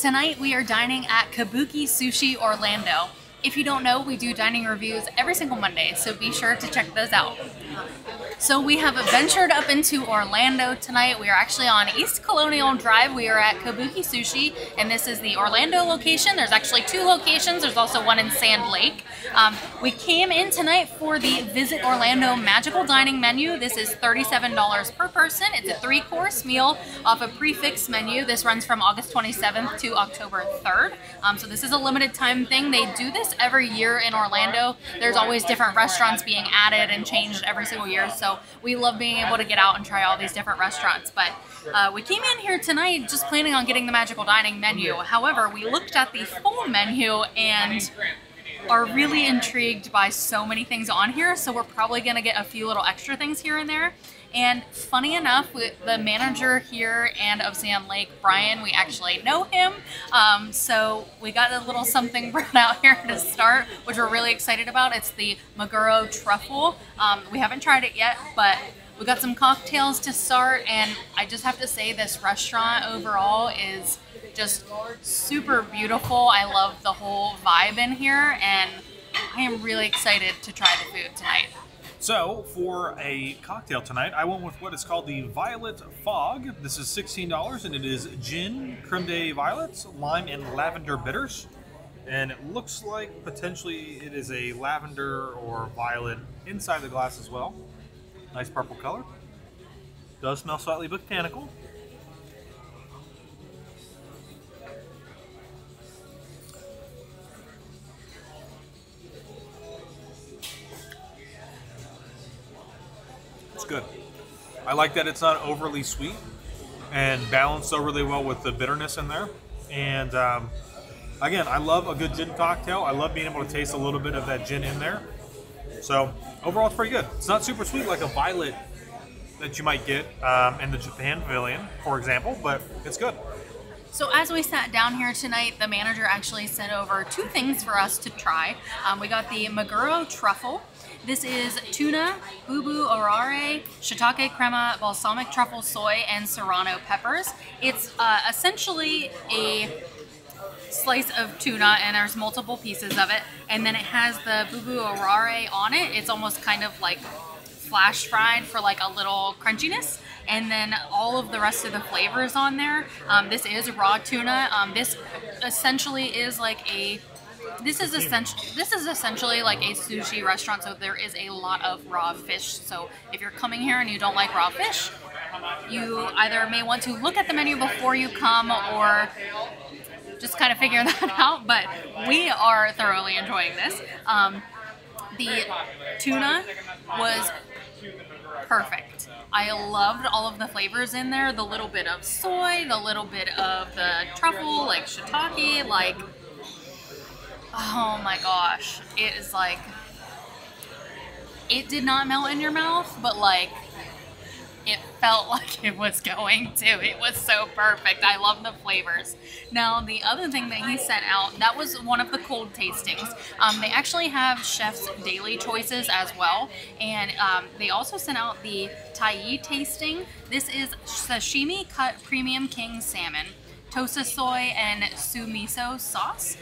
Tonight we are dining at Kabuki Sushi Orlando. If you don't know, we do dining reviews every single Monday, so be sure to check those out. So we have ventured up into Orlando tonight. We are actually on East Colonial Drive. We are at Kabuki Sushi, and this is the Orlando location. There's actually two locations. There's also one in Sand Lake. We came in tonight for the Visit Orlando Magical Dining menu. This is $37 per person. It's a 3-course meal off a prefix menu. This runs from August 27th to October 3rd. So this is a limited time thing. They do this every year in Orlando. There's always different restaurants being added and changed every single year. So we love being able to get out and try all these different restaurants. But we came in here tonight just planning on getting the Magical Dining menu. However, we looked at the full menu and are really intrigued by so many things on here. So we're probably going to get a few little extra things here and there. And funny enough, the manager here and of Sand Lake, Brian, we actually know him. So we got a little something brought out here to start, which we're really excited about. It's the Maguro Truffle. We haven't tried it yet, but we got some cocktails to start. And I just have to say this restaurant overall is just super beautiful. I love the whole vibe in here, and I am really excited to try the food tonight. So, for a cocktail tonight, I went with what is called the Violet Fog. This is $16, and it is gin, creme de violets, lime, and lavender bitters. And it looks like potentially it is a lavender or violet inside the glass as well. Nice purple color. Does smell slightly botanical. Good. I like that it's not overly sweet and balanced so really well with the bitterness in there. And again, I love a good gin cocktail. I love being able to taste a little bit of that gin in there. So overall, it's pretty good. It's not super sweet like a violet that you might get in the Japan Pavilion, for example, but it's good. So as we sat down here tonight, the manager actually sent over two things for us to try. We got the Maguro Truffle. This is tuna, bubu orare, shiitake crema, balsamic truffle soy, and serrano peppers. It's essentially a slice of tuna, and there's multiple pieces of it. And then it has the bubu orare on it. It's almost kind of like flash fried for like a little crunchiness. And then all of the rest of the flavors on there. This is raw tuna. This essentially is like a This is essentially like a sushi restaurant, so there is a lot of raw fish. So if you're coming here and you don't like raw fish, you either may want to look at the menu before you come or just kind of figure that out. But we are thoroughly enjoying this. The tuna was perfect. I loved all of the flavors in there. The little bit of soy, the little bit of the truffle, like shiitake, like... Oh my gosh, it is like, it did not melt in your mouth, but like, it felt like it was going to. It was so perfect. I love the flavors. Now, the other thing that he sent out, that was one of the cold tastings. They actually have chef's daily choices as well, and they also sent out the Tai tasting. This is sashimi cut premium king salmon, tosa soy, and sumiso sauce.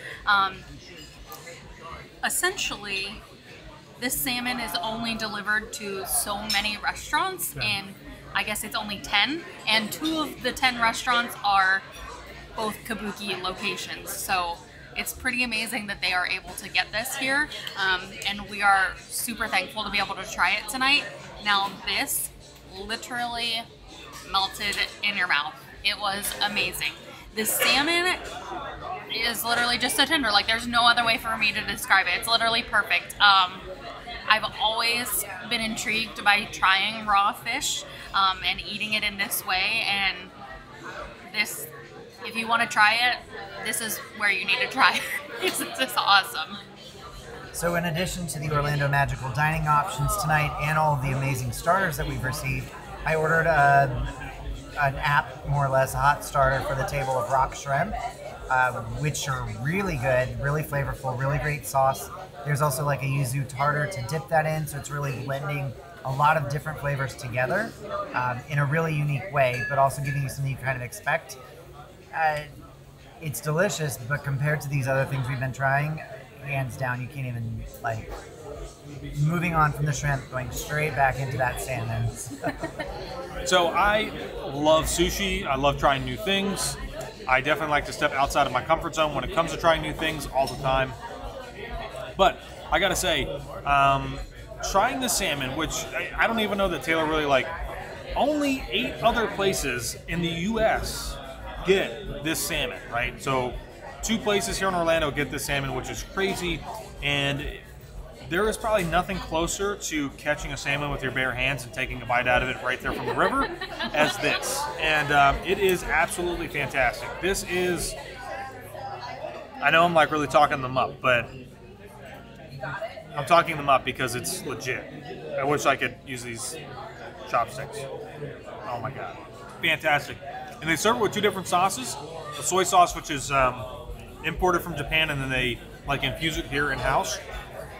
Essentially, this salmon is only delivered to so many restaurants, and I guess it's only 10, and 2 of the 10 restaurants are both Kabuki locations. So it's pretty amazing that they are able to get this here, and we are super thankful to be able to try it tonight. Now, this literally melted in your mouth. It was amazing. The salmon is literally just so tender. Like, there's no other way for me to describe it. It's literally perfect. I've always been intrigued by trying raw fish and eating it in this way. And this, if you want to try it, this is where you need to try it. It's just awesome. So in addition to the Orlando Magical Dining options tonight and all of the amazing starters that we've received, I ordered an app, more or less, a hot starter for the table of rock shrimp, which are really good, really flavorful, really great sauce. There's also like a yuzu tartar to dip that in, so it's really blending a lot of different flavors together in a really unique way, but also giving you something you kind of expect. it's delicious, but compared to these other things we've been trying, hands down, you can't even, like, moving on from the shrimp, going straight back into that salmon. So I love sushi. I love trying new things. I definitely like to step outside of my comfort zone when it comes to trying new things all the time. But I gotta say, trying the salmon, which I don't even know that Taylor really like, only 8 other places in the U.S. get this salmon, right? So 2 places here in Orlando get this salmon, which is crazy, and there is probably nothing closer to catching a salmon with your bare hands and taking a bite out of it right there from the river as this. And it is absolutely fantastic. This is, I know I'm like really talking them up, but I'm talking them up because it's legit. I wish I could use these chopsticks. Oh my God. Fantastic. And they serve it with 2 different sauces. The soy sauce, which is imported from Japan, and then they like infuse it here in-house.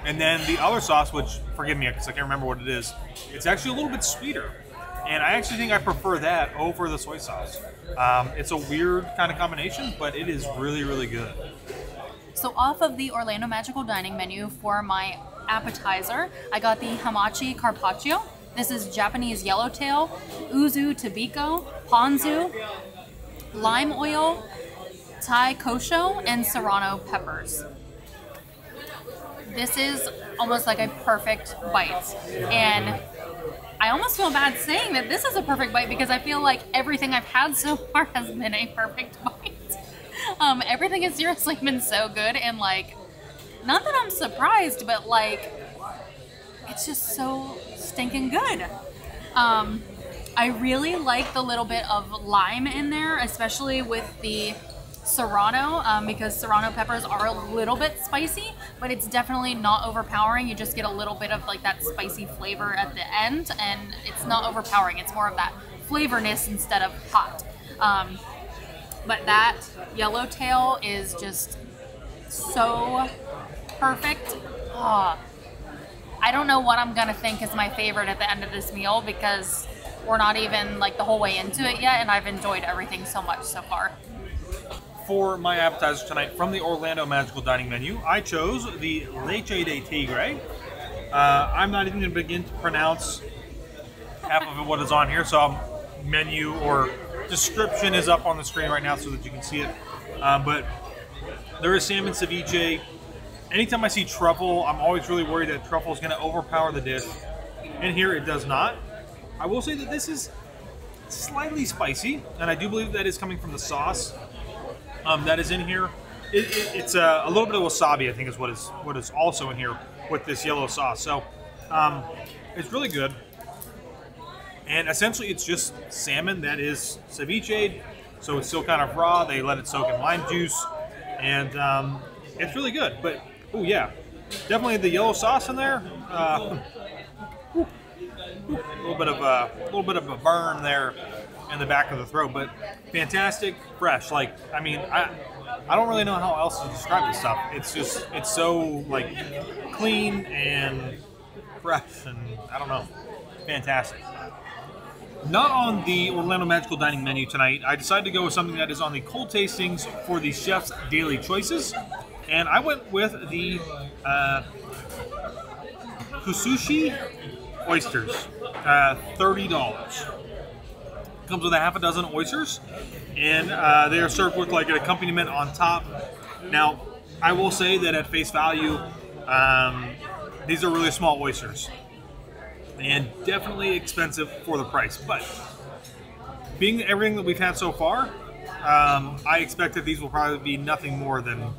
And then the other sauce, which, forgive me because I can't remember what it is, it's actually a little bit sweeter. And I actually think I prefer that over the soy sauce. It's a weird kind of combination, but it is really, really good. So off of the Orlando Magical Dining menu for my appetizer, I got the hamachi carpaccio. This is Japanese yellowtail, uzu tobiko, ponzu, lime oil, Thai kosho, and serrano peppers. This is almost like a perfect bite. And I almost feel bad saying that this is a perfect bite because I feel like everything I've had so far has been a perfect bite. Everything has seriously been so good, and like, not that I'm surprised, but like, it's just so stinking good. I really like the little bit of lime in there, especially with the serrano, because serrano peppers are a little bit spicy, but it's definitely not overpowering. You just get a little bit of like that spicy flavor at the end, and it's not overpowering. It's more of that flavorness instead of hot. But that yellowtail is just so perfect. Oh, I don't know what I'm gonna think is my favorite at the end of this meal because we're not even like the whole way into it yet, and I've enjoyed everything so much so far. For my appetizer tonight from the Orlando Magical Dining menu, I chose the Leche de Tigre. I'm not even going to begin to pronounce half of what is on here, so menu or description is up on the screen right now so that you can see it. But there is salmon ceviche. Anytime I see truffle, I'm always really worried that truffle is going to overpower the dish. And here it does not. I will say that this is slightly spicy, and I do believe that is coming from the sauce that is in here. It's a little bit of wasabi, I think, is what is also in here with this yellow sauce. So it's really good. And essentially, it's just salmon that is ceviche, so it's still kind of raw. They let it soak in lime juice, and it's really good. But oh yeah, definitely the yellow sauce in there. A little bit of a burn there in the back of the throat, but fantastic, fresh. Like, I mean, I don't really know how else to describe this stuff. It's so like clean and fresh, and I don't know, fantastic. Not on the Orlando Magical Dining menu tonight. I decided to go with something that is on the cold tastings for the chef's daily choices, and I went with the Kusushi oysters, $30. Comes with a half a dozen oysters, and they are served with like an accompaniment on top. Now, I will say that at face value, these are really small oysters, and definitely expensive for the price. But being everything that we've had so far, I expect that these will probably be nothing more than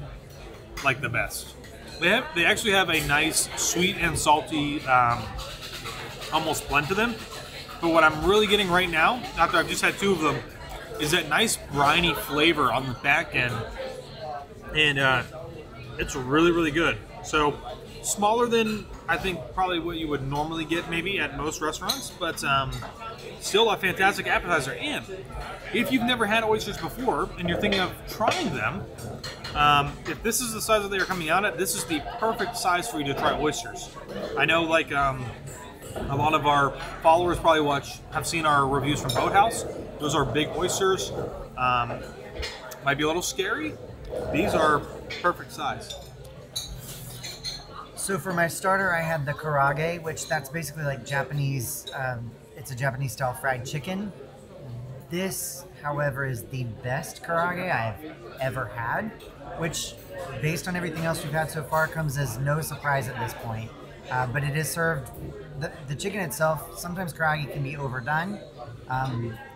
like the best. They actually have a nice sweet and salty almost blend to them. But what I'm really getting right now, after I've just had 2 of them, is that nice briny flavor on the back end. And it's really, really good. So smaller than I think probably what you would normally get maybe at most restaurants, but still a fantastic appetizer. And if you've never had oysters before and you're thinking of trying them, if this is the size that they are coming out at, this is the perfect size for you to try oysters. I know like a lot of our followers probably have seen our reviews from Boathouse. Those are big oysters. Might be a little scary. These are perfect size. So for my starter, I had the karaage, which that's basically like Japanese, it's a Japanese style fried chicken. This, however, is the best karaage I've ever had, which, based on everything else we've had so far, comes as no surprise at this point. But it is served, the chicken itself, sometimes karaage can be overdone,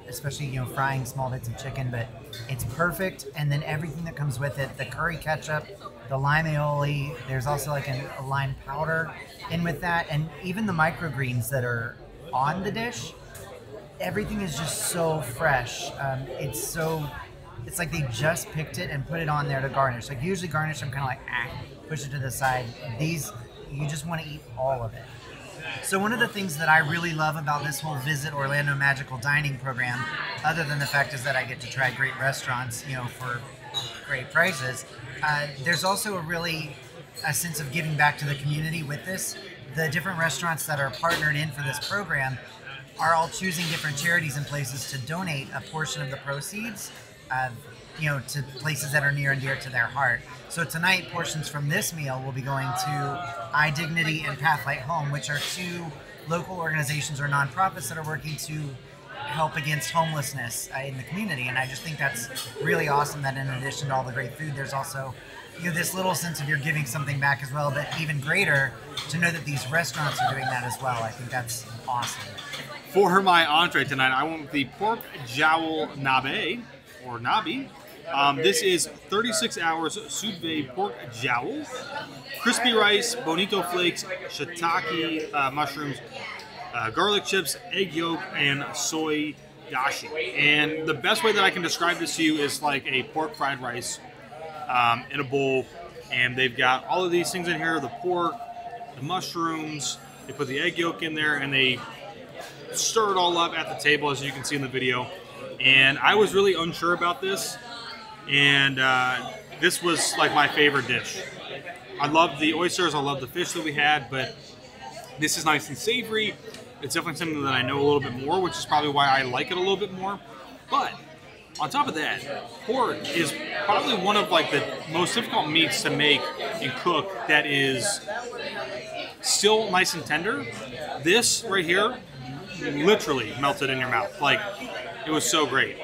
especially, you know, frying small bits of chicken, but it's perfect. And then everything that comes with it, the curry ketchup, the lime aioli, there's also like a lime powder in with that, and even the microgreens that are on the dish, everything is just so fresh. It's like they just picked it and put it on there to garnish. Like usually garnish, I'm kind of like, push it to the side. These, you just want to eat all of it. So one of the things that I really love about this whole Visit Orlando Magical Dining program, other than the fact is that I get to try great restaurants, you know, for great prices, there's also a sense of giving back to the community with this. The different restaurants that are partnered in for this program are all choosing different charities and places to donate a portion of the proceeds, you know, to places that are near and dear to their heart. So tonight, portions from this meal will be going to iDignity and Pathlight Home, which are two local organizations or nonprofits that are working to help against homelessness in the community. And I just think that's really awesome that in addition to all the great food, there's also, you know, this little sense of you're giving something back as well, but even greater to know that these restaurants are doing that as well. I think that's awesome. For my entree tonight, I went with the pork jowl nabe, or nabi. This is 36 hours sous vide pork jowl, crispy rice, bonito flakes, shiitake mushrooms, garlic chips, egg yolk, and soy dashi. And the best way that I can describe this to you is like a pork fried rice in a bowl. And they've got all of these things in here, the pork, the mushrooms, they put the egg yolk in there, and they stir it all up at the table, as you can see in the video. And I was really unsure about this, and this was like my favorite dish. I love the oysters, I love the fish that we had, but this is nice and savory. It's definitely something that I know a little bit more, which is probably why I like it a little bit more. But on top of that, pork is probably one of like the most difficult meats to make and cook that is still nice and tender. This right here literally melted in your mouth. Like, it was so great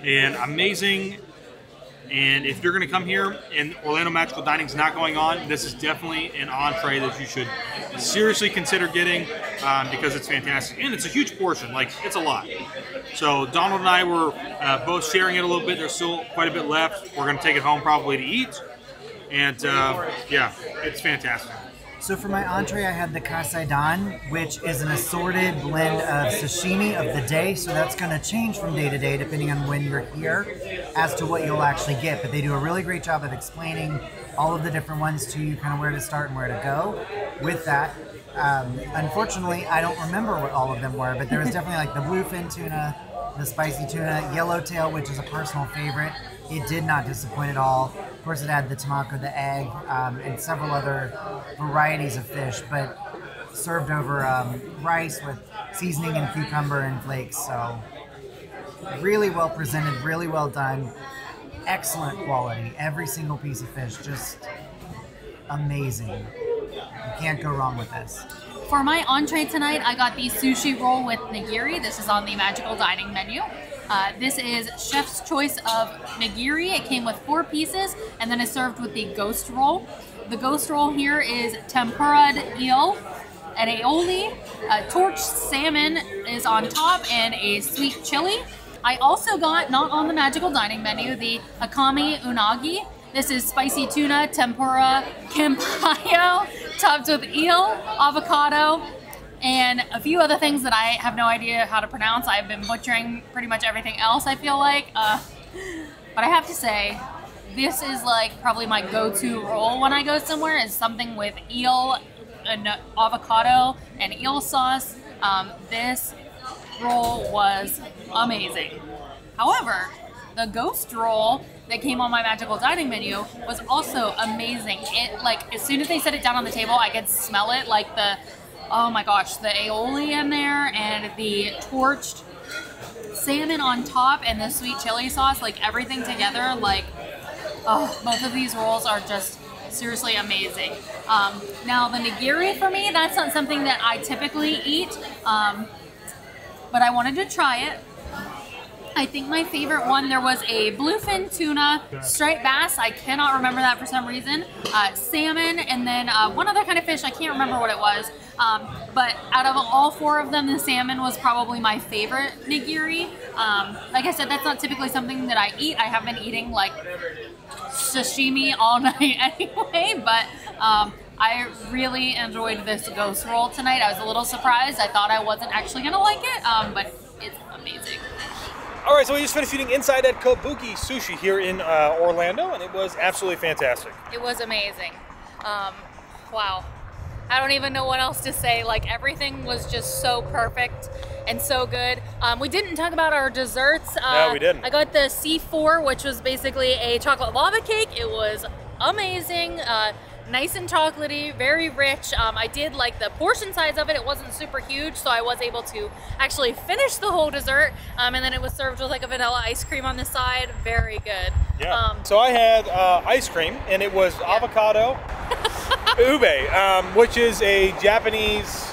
and amazing. And if you're going to come here and Orlando Magical Dining's not going on, this is definitely an entree that you should seriously consider getting because it's fantastic. And it's a huge portion. Like, it's a lot. So Donald and I were both sharing it a little bit. There's still quite a bit left. We're going to take it home probably to eat. And yeah, it's fantastic. So for my entree, I had the kasaidan, which is an assorted blend of sashimi of the day. So that's going to change from day to day depending on when you're here as to what you'll actually get. But they do a really great job of explaining all of the different ones to you, kind of where to start and where to go with that. Unfortunately, I don't remember what all of them were, but there was definitely like the bluefin tuna, the spicy tuna, yellowtail, which is a personal favorite. It did not disappoint at all. Of course, it had the tamako, the egg, and several other varieties of fish, but served over rice with seasoning and cucumber and flakes. So really well presented, really well done, excellent quality. Every single piece of fish, just amazing. You can't go wrong with this. For my entree tonight, I got the sushi roll with nigiri. This is on the Magical Dining menu. This is chef's choice of nigiri. It came with 4 pieces and then is served with the ghost roll. The ghost roll here is tempura'd eel, an aioli, torched salmon is on top, and a sweet chili. I also got, not on the Magical Dining menu, the akami unagi. This is spicy tuna, tempura, kimpayo, topped with eel, avocado, and a few other things that I have no idea how to pronounce. I've been butchering pretty much everything else, I feel like. But I have to say, this is like probably my go-to roll when I go somewhere, is something with eel and avocado and eel sauce. This roll was amazing. However, the ghost roll that came on my Magical Dining menu was also amazing. It, like, as soon as they set it down on the table, I could smell it, like the, oh my gosh, the aioli in there and the torched salmon on top and the sweet chili sauce, like everything together, like, oh, both of these rolls are just seriously amazing. Now the nigiri for me, that's not something that I typically eat, but I wanted to try it. I think my favorite one, there was a bluefin tuna, striped bass, I cannot remember that for some reason, salmon, and then one other kind of fish, I can't remember what it was. But out of all 4 of them, the salmon was probably my favorite nigiri. Like I said, that's not typically something that I eat. I have been eating like sashimi all night anyway, but I really enjoyed this ghost roll tonight. I was a little surprised. I thought I wasn't actually gonna like it, but it's amazing. All right, so we just finished eating inside at Kabuki Sushi here in Orlando, and it was absolutely fantastic. It was amazing. Wow. I don't even know what else to say. Like, everything was just so perfect and so good. We didn't talk about our desserts. No, we didn't. I got the C4, which was basically a chocolate lava cake. It was amazing. Nice and chocolatey, very rich. I did like the portion size of it. It wasn't super huge, so I was able to actually finish the whole dessert. And then it was served with like a vanilla ice cream on the side. Very good. Yeah. So I had ice cream, and it was avocado ube, which is a Japanese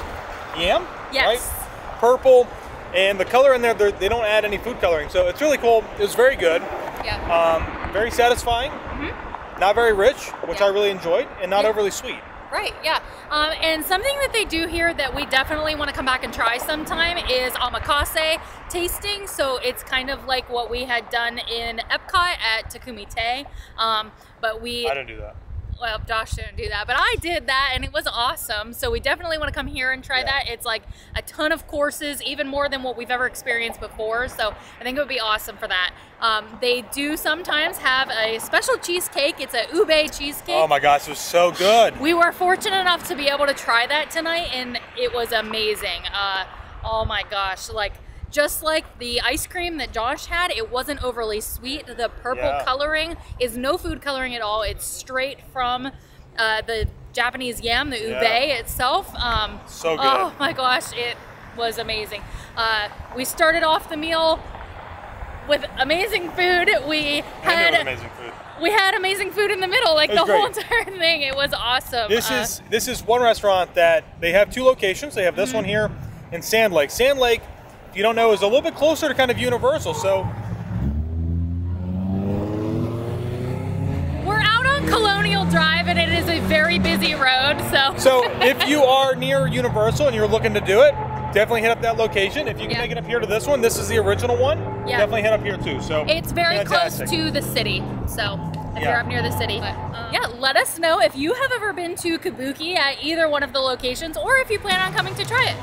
yam. Yes. Right? Purple, and the color in there, they don't add any food coloring, so it's really cool. It was very good. Yeah. Very satisfying. Not very rich, which I really enjoyed, and not Yeah. overly sweet. Right, yeah. And something that they do here that we definitely want to come back and try sometime is omakase tasting. So it's kind of like what we had done in Epcot at Takumite. But we... I didn't do that. Well, Josh didn't do that, but I did that, and it was awesome. So we definitely want to come here and try that. It's like a ton of courses, even more than what we've ever experienced before. So I think it would be awesome for that. They do sometimes have a special cheesecake. It's a ube cheesecake. Oh my gosh, it was so good. We were fortunate enough to be able to try that tonight, and it was amazing. Oh my gosh, like, just like the ice cream that Josh had, it wasn't overly sweet. The purple coloring is no food coloring at all. It's straight from the Japanese yam, the ube itself. So good. Oh my gosh, it was amazing. We started off the meal with amazing food. We had amazing food. We had amazing food in the middle, like the whole entire thing. It was awesome. This is one restaurant that they have 2 locations. They have this one here in Sand Lake. Sand Lake, if you don't know, is a little bit closer to kind of Universal. So we're out on Colonial Drive, and it is a very busy road. So if you are near Universal and you're looking to do it, definitely hit up that location. If you can make it up here to this one, this is the original one. Yeah. Definitely head up here too. So it's very close to the city. So if you're up near the city, yeah, let us know if you have ever been to Kabuki at either one of the locations, or if you plan on coming to try it.